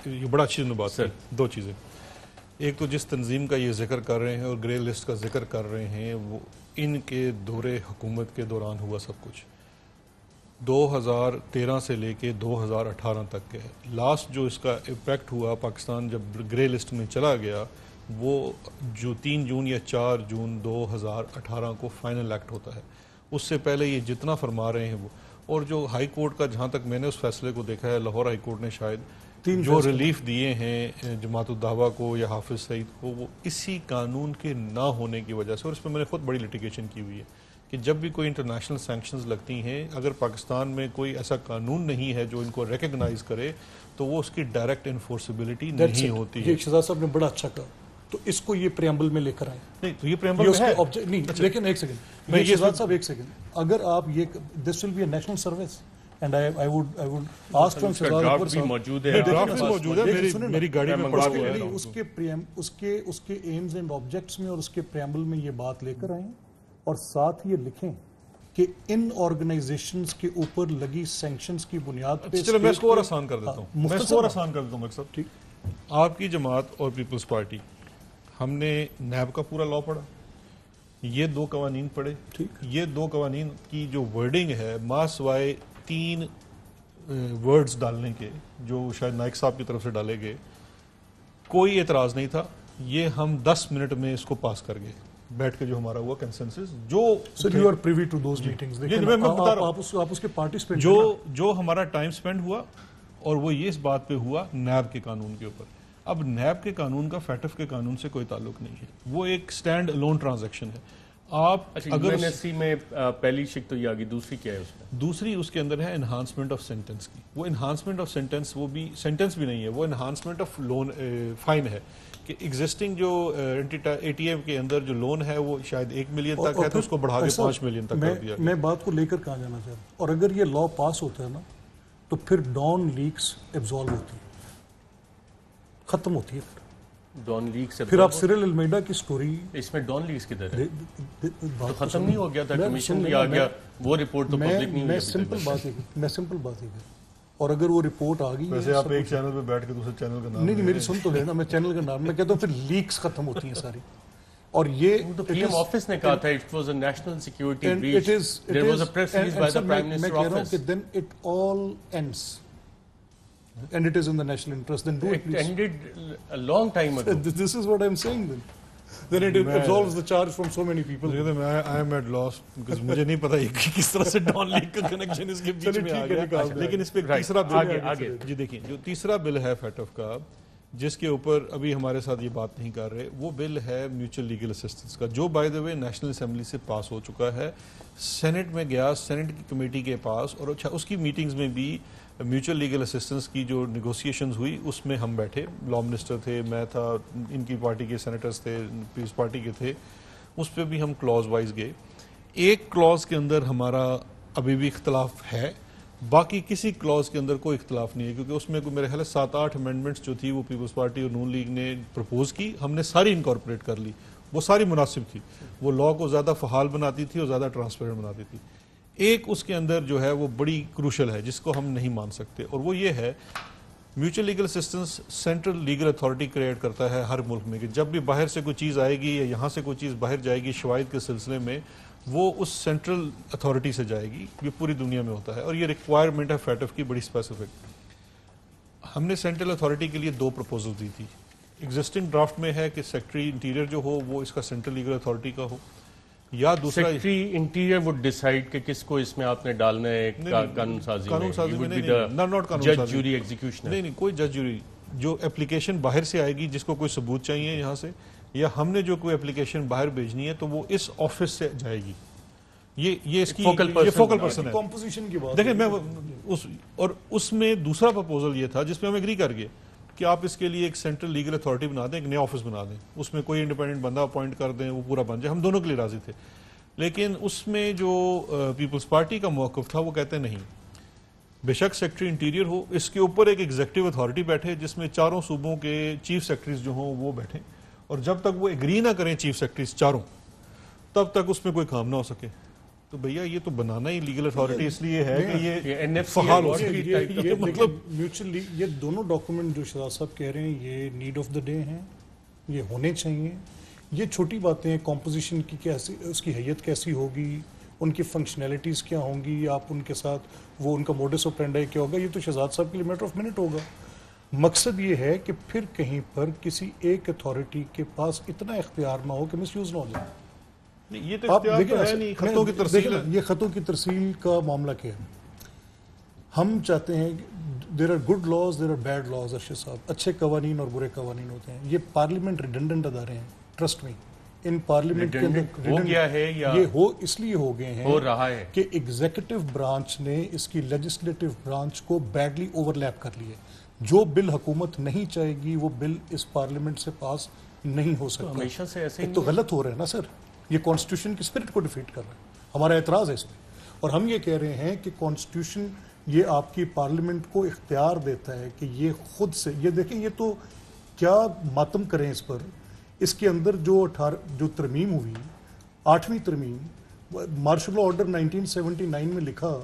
یہ بڑا اچھی بات ہے. دو چیزیں. ایک تو جس تنظیم کا یہ ذکر کر رہے ہیں اور گرے لسٹ کا ذکر کر رہے ہیں وہ ان کے دور حکومت کے دوران ہوا سب کچھ. 2013 سے لے کے 2018 تک کے لاسٹ جو اس کا امپیکٹ ہوا پاکستان جب گرے لسٹ میں چلا گیا وہ جو 3 جون یا 4 جون 2018 کو فائنل ایکٹ ہوتا ہے. اس سے پہلے یہ جتنا فرما رہے ہیں وہ اور جو ہائی کورٹ کا جہاں تک میں نے اس فیصلے کو دیکھا ہے لاہور ہائی کورٹ نے شاید جو ریلیف دیے ہیں جماعت الدعوہ کو یا حافظ سعید کو وہ اسی قانون کے نہ ہونے کی وجہ سے. اور اس پہ میں نے خود بڑی لٹیگیشن کی ہوئی ہے کہ جب بھی کوئی انٹرنیشنل سینکشنز لگتی ہیں اگر پاکستان میں کوئی ایسا قانون نہیں ہے جو ان کو ریکگنائز کرے تو وہ اس کی ڈائریکٹ انفورسبلٹی نہیں ہوتی ہے. شہزاد صاحب نے بڑا اچھا کہا. تو اس کو یہ پریمبل میں لے کر آئیں. نہیں تو یہ پریمبل میں ہے نہیں لیکن ایک سیکنڈ شہزاد صاحب ایک سیکنڈ اگر آپ یہ this will be a national service and I would ask from Shahzad Akbar sahib موجود ہے میری گاڑی میں پڑا ہوا ہے. اس کے ایمز اینڈ آبجیکٹس میں اور اس کے پریمبل میں یہ بات لے کر آئیں اور ساتھ یہ لکھیں کہ ان آرگنائزیشنز کے اوپر لگی سینکشنز کی بنیاد پہ. چلو میں اس کو اور آسان کر دیتا ہوں. مقصد آپ کی جماعت اور پیپلز پارٹی ہم نے نیب کا پورا لا پڑھا, یہ 2 قوانین پڑھے. یہ 2 قوانین کی جو ورڈنگ ہے ماں سوائے 3 ورڈز ڈالنے کے جو شاید نائک صاحب کی طرف سے ڈالے گئے کوئی اعتراض نہیں تھا. یہ ہم 10 منٹ میں اس کو پاس کر گئے بیٹھ کے جو ہمارا ہوا کنسنسس جو ہمارا ٹائم سپینڈ ہوا اور وہ یہ اس بات پہ ہوا نیب کے قانون کے اوپر. اب نیب کے قانون کا فیٹف کے قانون سے کوئی تعلق نہیں ہے, وہ ایک سٹینڈ الون ٹرانزیکشن ہے. آپ اگر میں پہلی شک تو یہ آگی, دوسری کیا ہے اس میں؟ دوسری اس کے اندر ہے انہانسمنٹ آف سینٹنس کی. وہ انہانسمنٹ آف سینٹنس وہ بھی سینٹنس بھی نہیں ہے, وہ انہانسمنٹ آف لون فائن ہے کہ ایگزسٹنگ جو اے ٹی ایم کے اندر جو لون ہے وہ شاید 1 ملین تک ہے تو اس کو بڑھا کے 5 ملین تک کر دیا. میں بات کو لے کر کہاں جانا چاہتا ہوں, اور اگر یہ لا پاس ہوتا ہے نا تو پھر ڈان لیکس ایبزالو ہوتی ہے, ختم ہوتی ہے. ڈان لیکس پھر آپ سیرل المیڈا کی سٹوری اس میں ڈان لیکس کی طرح تو ختم نہیں ہو گیا تھا, کمیشن بھی آ گیا, وہ رپورٹ تو پبلک نہیں ہوئی. میں سمپل بات ہے اور اگر وہ رپورٹ آ گئی ویسے آپ ایک چینل پہ بیٹھ کے دوسرے چینل کا نام نہیں میری سن تو لینا, میں چینل کا نام میں کہتا ہوں پھر لیکس ختم ہوتی ہیں ساری. اور یہ پی ایم آفس نے کہا تھا it was a national security breach, there was a press release by the prime minister office. میں کہہ رہا ہوں کہ then it all ends and it is in the national interest, then do it please. It ended a long time ago. This is what I'm saying then it absolves the charge from so many people. I am at loss because مجھے نہیں پتا کس طرح سے Dawn leak کا connection اس کے بیچ میں آ گیا. لیکن اس پہ تیسرا بل آگے جی دیکھیں جو تیسرا بل ہے فیٹف کا جس کے اوپر ابھی ہمارے ساتھ یہ بات نہیں کر رہے, وہ بل ہے میوچل لیگل اسسٹنس کا, جو by the way national assembly سے پاس ہو چکا ہے, سینٹ میں گیا, سینٹ کی کمیٹی کے پاس, اور اچھا اس کی میٹنگز میں بھی میوچل لیگل اسسٹنس کی جو نیگوسیشنز ہوئی اس میں ہم بیٹھے, لا منسٹر تھے, میں تھا, ان کی پارٹی کے سینیٹرز تھے, پیپلز پارٹی کے تھے, اس پہ بھی ہم کلاز وائز گئے. ایک کلاز کے اندر ہمارا ابھی بھی اختلاف ہے, باقی کسی کلاز کے اندر کوئی اختلاف نہیں ہے کیونکہ اس میں کوئی میرے خیال ہے 7-8 امینڈمنٹس جو تھی وہ پیپلز پارٹی اور نون لیگ نے پرپوز کی, ہم نے ساری انکارپوریٹ کر لی, وہ ساری مناسب تھی, وہ لا کو زیادہ فعال بناتی تھی اور زیادہ ٹرانسپیرنٹ بناتی تھی. ایک اس کے اندر جو ہے وہ بڑی کروشل ہے جس کو ہم نہیں مان سکتے, اور وہ یہ ہے mutual legal assistance central legal authority create کرتا ہے ہر ملک میں کہ جب بھی باہر سے کوئی چیز آئے گی یا یہاں سے کوئی چیز باہر جائے گی شواہد کے سلسلے میں وہ اس سینٹرل اتھارٹی سے جائے گی. یہ پوری دنیا میں ہوتا ہے اور یہ ریکوائرمنٹ ہے فیٹف کی بڑی اسپیسیفک. ہم نے سینٹرل اتھارٹی کے لیے 2 پروپوزل دی تھی. ایگزسٹنگ ڈرافٹ میں ہے کہ سیکٹری انٹیریئر جو ہو وہ اس کا سینٹرل لیگل اتھارٹی کا ہو, یا دوسرا سیکٹری انٹیریئر وڈ ڈیسائیڈ کہ کس کو اس میں آپ نے ڈالنا ہے قانون سازی میں, جج جوری ایگزیکیوشنر. نہیں کوئی جج جوری, جو اپلیکیشن باہر سے آئے گی جس کو کوئی ثبوت چاہیے یہاں سے, یا ہم نے جو کوئی اپلیکیشن باہر بھیجنی ہے تو وہ اس آفس سے جائے گی. یہ اس کی فوکل پرسن ہے. کمپوزیشن کی بات دیکھیں میں اور اس میں دوسرا پرپوزل یہ تھا جس پہ ہم ایگری کر گئے کہ آپ اس کے لیے ایک سینٹرل لیگل اتھارٹی بنا دیں, ایک نیا آفس بنا دیں, اس میں کوئی انڈیپینڈنٹ بندہ اپوائنٹ کر دیں, وہ پورا بن جائے. ہم دونوں کے لیے راضی تھے. لیکن اس میں جو پیپلز پارٹی کا موقف تھا وہ کہتے نہیں, بے شک سیکٹری انٹیریئر ہو, اس کے اوپر ایک ایگزیکٹو اتھارٹی بیٹھے جس میں 4 صوبوں کے چیف سیکٹریز جو ہوں وہ بیٹھیں, اور جب تک وہ ایگری نہ کریں چیف سیکٹریز 4 تب تک اس میں کوئی کام نہ ہو سکے. تو بھیا یہ تو بنانا ہی لیگل اتھارٹی اس لیے ہے کہ یہ فعال ہو مطلب میوچلی یہ دونوں ڈاکومنٹ جو شہزاد صاحب کہہ رہے ہیں یہ نیڈ آف دا ڈے ہیں، یہ ہونے چاہیے. یہ چھوٹی باتیں ہیں، کمپوزیشن کی کیسی، اس کی حیت کیسی ہوگی، ان کی فنکشنلٹیز کیا ہوں گی، آپ ان کے ساتھ وہ ان کا موڈس آپرینڈی کیا ہوگا، یہ تو شہزاد صاحب کے لیے میٹر آف منٹ ہوگا. مقصد یہ ہے کہ پھر کہیں پر کسی ایک اتھارٹی کے پاس اتنا اختیار نہ ہو کہ مس یوز نہ ہو جائے. یہ تو اختیار تو ہے نہیں، خطوں کی ترسیل ہے. یہ خطوں کی ترسیل کا معاملہ کیا ہے؟ ہم چاہتے ہیں there are good laws, there are bad laws. Arshad sahab, اچھے قوانین اور برے قوانین ہوتے ہیں. یہ پارلیمنٹ ریڈنڈنٹ ادارے ہیں، ٹرسٹ میں. ان پارلیمنٹ کے اندر ہو گیا ہے یا یہ ہو اس لیے ہو گئے ہیں، ہو رہا ہے کہ ایگزیکٹو برانچ نے اس کی لیجسلیٹو برانچ کو بیڈلی اوور لیپ کر لیا. جو بل حکومت نہیں چاہے گی وہ بل اس پارلیمنٹ سے پاس نہیں ہو سکتا. ہمیشہ سے ایسے ہی تو غلط ہو رہا ہے نا سر، یہ کانسٹیٹیوشن کی اسپرٹ کو ڈیفیٹ کر رہا ہے. ہمارا اعتراض ہے اس پہ، اور ہم یہ کہہ رہے ہیں کہ کانسٹیٹیوشن یہ آپ کی پارلیمنٹ کو اختیار دیتا ہے کہ یہ خود سے، یہ دیکھیں یہ تو کیا ماتم کریں اس پر. اس کے اندر جو ترمیم ہوئی، 8ویں ترمیم، مارشل لا آرڈر 1979 میں لکھا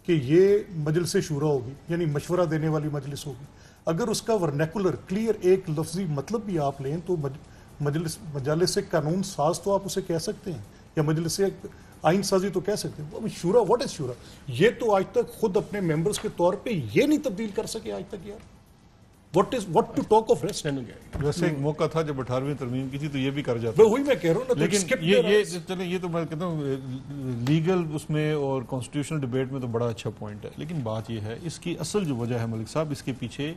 کہ یہ مجلس شورا ہوگی، یعنی مشورہ دینے والی مجلس ہوگی. اگر اس کا ورنیکولر کلیئر ایک لفظی مطلب بھی آپ لیں تو مجالس قانون ساز تو آپ اسے کہہ سکتے ہیں، یا مجلس آئین سازی تو کہہ سکتے ہیں. شورا، واٹ از شورا؟ یہ تو آج تک خود اپنے ممبرز کے طور پہ یہ نہیں تبدیل کر سکے آج تک. یار what to talk of rest. ویسے ایک موقع تھا جب 18ویں ترمیم کی تھی تو یہ بھی کر جاتا. وہی میں کہہ رہا ہوں نا. لیکن یہ تو میں کہتا ہوں لیگل اس میں اور کانسٹیٹیوشنل ڈیبیٹ میں تو بڑا اچھا پوائنٹ ہے. لیکن بات یہ ہے، اس کی اصل جو وجہ ہے ملک صاحب، اس کے پیچھے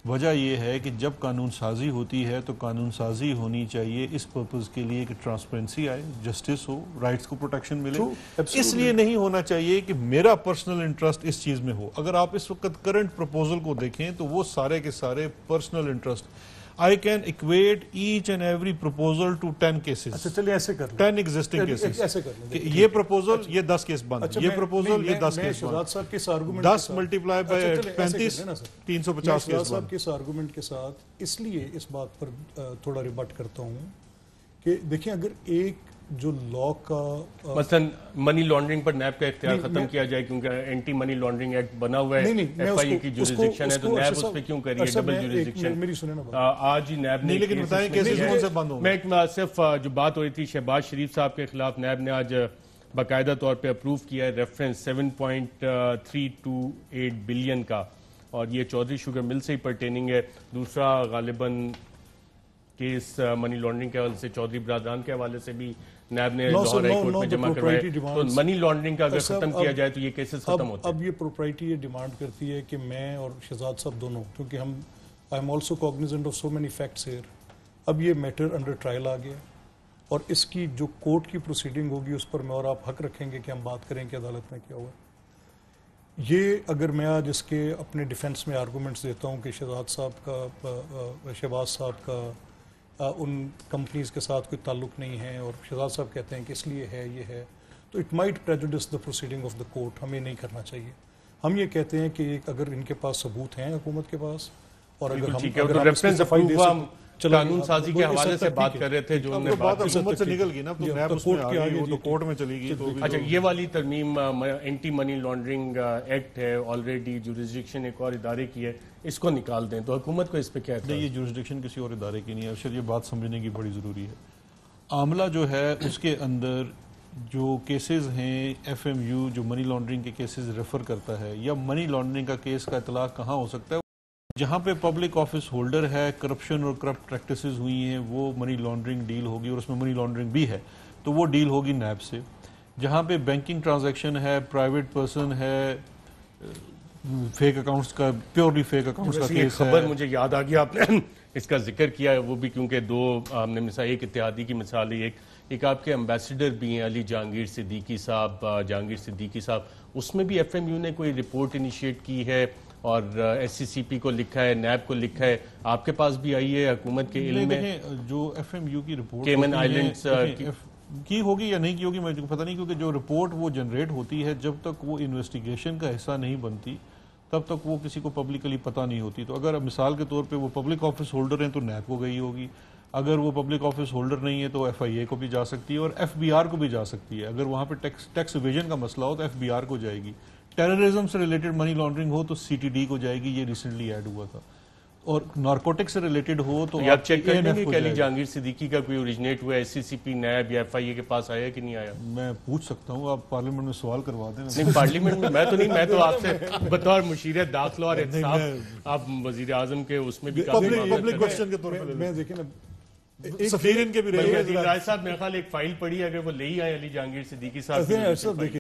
وجہ یہ ہے کہ جب قانون سازی ہوتی ہے تو قانون سازی ہونی چاہیے اس پرپز کے لیے کہ ٹرانسپیرنسی آئے، جسٹس ہو، رائٹس کو پروٹیکشن ملے. اس لیے نہیں ہونا چاہیے کہ میرا پرسنل انٹرسٹ اس چیز میں ہو. اگر آپ اس وقت کرنٹ پروپوزل کو دیکھیں تو وہ سارے کے سارے personal interest. I can equate each and every proposal to 10 cases. اچھا چلیے ایسے کر لیں. 10 existing cases. ایسے کر لیں. یہ proposal یہ 10 کیس بند. یہ proposal یہ 10 کیس شہزاد صاحب کے اس آرگومنٹ 10 ملٹیپلائی بائی 35 350 کیس صاحب کے اس آرگومنٹ کے ساتھ اس لیے اس بات پر تھوڑا ریبٹ کرتا ہوں کہ دیکھیں اگر ایک جو لا کا مثلا منی لانڈرنگ پر نیب کا اختیار ختم کیا جائے کیونکہ اینٹی منی لانڈرنگ ایکٹ بنا ہوا ہے، ایف آئی اے کی جوریسڈکشن ہے، تو نیب اس پہ کیوں کریے ڈبل جوریسڈکشن. میری سنیں نا آج ہی نیب نے، لیکن بتائیں کیسز کون سے بند ہوں گے. میں ایک صرف جو بات ہو رہی تھی شہباز شریف صاحب کے خلاف، نیب نے آج باقاعدہ طور پہ اپروو کیا ہے ریفرنس 7.328 بلین کا، اور یہ چودھری شوگر مل سے ہی پرٹیننگ ہے. دوسرا غالباً کیس منی لانڈرنگ کے حوالے سے چودھری برادران کے حوالے سے بھی نیب نے لاہور ہائی کورٹ میں جمع کروائے. تو منی لانڈرنگ کا اگر ختم کیا جائے تو یہ کیسز ختم ہوتے ہیں. اب یہ پروپرائٹی یہ ڈیمانڈ کرتی ہے کہ میں اور شہزاد صاحب دونوں، کیونکہ ہم I am also cognizant of so many facts here. اب یہ میٹر انڈر ٹرائل آ گیا اور اس کی جو کورٹ کی پروسیڈنگ ہوگی اس پر میں اور آپ حق رکھیں گے کہ ہم بات کریں کہ عدالت میں کیا ہوا. یہ اگر میں آج اس کے اپنے ڈیفنس میں آرگومنٹس دیتا ہوں کہ شہباز صاحب کا ان کمپنیز کے ساتھ کوئی تعلق نہیں ہے اور شہزاد صاحب کہتے ہیں کہ اس لیے ہے، یہ ہے، تو it might prejudice the proceeding of the court. ہمیں نہیں کرنا چاہیے. ہم یہ کہتے ہیں کہ اگر ان کے پاس ثبوت ہیں حکومت کے پاس، اور اگر قانون سازی کے حوالے سے بات کر رہے تھے جو بات حکومت سے نکل گئی نا، تو نیب اس میں آ گئی، وہ تو کورٹ میں چلی گئی. اچھا یہ والی ترمیم اینٹی منی لانڈرنگ ایکٹ ہے، آلریڈی جوریسڈکشن ایک اور ادارے کی ہے، اس کو نکال دیں تو حکومت کو اس پہ کیا ہے؟ یہ جوریسڈکشن کسی اور ادارے کی نہیں ہے. ارشد یہ بات سمجھنے کی بڑی ضروری ہے. عاملہ جو ہے اس کے اندر جو کیسز ہیں ایف ایم یو جو منی لانڈرنگ کے کیسز ریفر کرتا ہے، یا منی لانڈرنگ کا کیس کا اطلاق کہاں ہو سکتا ہے؟ جہاں پہ پبلک آفس ہولڈر ہے، کرپشن اور کرپٹ پریکٹسز ہوئی ہیں، وہ منی لانڈرنگ ڈیل ہوگی، اور اس میں منی لانڈرنگ بھی ہے تو وہ ڈیل ہوگی نیب سے. جہاں پہ بینکنگ ٹرانزیکشن ہے، پرائیویٹ پرسن ہے، فیک اکاؤنٹس کا، پیورلی فیک اکاؤنٹس کا کیس ہے. خبر مجھے یاد آ گیا، آپ نے اس کا ذکر کیا ہے، وہ بھی کیونکہ دو ہم نے مثال ایک اتحادی کی مثال ہے، ایک آپ کے امبیسڈر بھی ہیں علی جہانگیر صدیقی صاحب، اس میں بھی ایف ایم یو نے کوئی رپورٹ انیشیٹ کی ہے اور ایس سی سی پی کو لکھا ہے، نیب کو لکھا ہے، آپ کے پاس بھی آئی ہے، حکومت کے علم میں؟ جو ایف ایم یو کی رپورٹ کیمن آئیلینڈز کی ہوگی یا نہیں کی ہوگی مجھے پتہ نہیں، کیونکہ جو رپورٹ وہ جنریٹ ہوتی ہے جب تک وہ انویسٹیگیشن کا حصہ نہیں بنتی تب تک وہ کسی کو پبلکلی پتہ نہیں ہوتی. تو اگر مثال کے طور پہ وہ پبلک آفس ہولڈر ہیں تو نیب کو گئی ہوگی، اگر وہ پبلک آفس ہولڈر نہیں ہے تو FIA کو بھی جا سکتی ہے اور FBR کو بھی جا سکتی ہے. اگر وہاں پہ ٹیکس ایویژن کا مسئلہ ہو تو FBR کو جائے گی. ٹیررزم سے ریلیٹڈ منی لانڈرنگ ہو تو CTD کو جائے گی, یہ ریسنٹلی ایڈ ہوا تھا. اور نارکوٹک سے ریلیٹڈ ہو تو آپ چیک کر لیں گے کہ علی جہانگیر صدیقی کا کوئی اوریجنیٹ ہوا SCCP نیب یا FIA کے پاس آیا کہ نہیں آیا؟ میں پوچھ سکتا ہوں, آپ پارلیمنٹ میں سوال کروا دیں. نہیں پارلیمنٹ میں میں تو نہیں, میں تو آپ سے بطور مشیر داخلہ اور احتساب آپ وزیر اعظم کے اس میں بھی پبلک کوسچن کے طور پر میں دیکھیں نا سفیر ان کے بھی رائے صاحب میرے خیال ایک فائل پڑی ہے, اگر وہ لے ہی آئے علی جہانگیر صدیقی صاحب.